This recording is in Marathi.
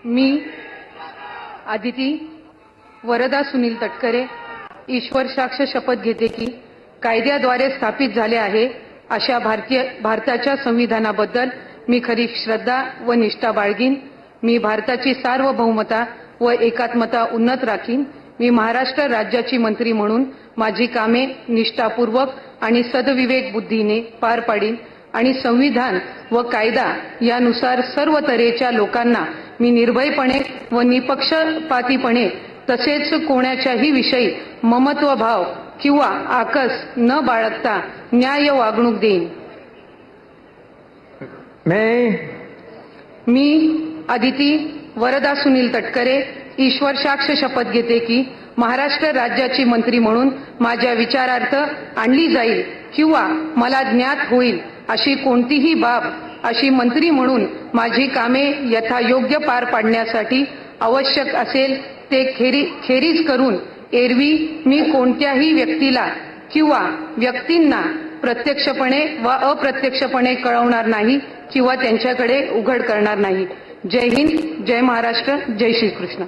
मी आदिती वरदा सुनील तटकरे ईश्वर साक्ष शपथ घेते की कायद्याद्वारे स्थापित झाले आहे अशा भारताच्या संविधानाबद्दल मी खरी श्रद्धा व निष्ठा बाळगीन। मी भारताची सार्वभौमता व एकात्मता उन्नत राखीन। मी महाराष्ट्र राज्याची मंत्री म्हणून माझी कामे निष्ठापूर्वक आणि सद्विवेक बुद्धीने पार पाडीन आणि संविधान व कायदा यानुसार सर्व तऱ्हेच्या लोकांना मी निर्भयपणे व निपक्षपातीपणे तसेच कोणाच्याही विषयी ममत्व भाव किंवा आकस न बाळगता न्याय वागणूक देईन। मी आदिती वरदा सुनील तटकरे ईश्वर साक्ष शपथ घेते की महाराष्ट्र राज्याची मंत्री म्हणून माझ्या विचारार्थ आणली जाईल किंवा मला ज्ञात होईल अशी कोणतीही बाब अशी मंत्री म्हणून माझी कामे यथायोग्य पार पाडण्यासाठी आवश्यक असेल ते खेरीज करून एरवी मी कोणत्याही व्यक्तीला किंवा व्यक्तींना प्रत्यक्षपणे व अप्रत्यक्षपणे कळवणार नाही किंवा त्यांच्याकडे उघड करणार नाही। जय हिंद, जय महाराष्ट्र, जय श्रीकृष्ण।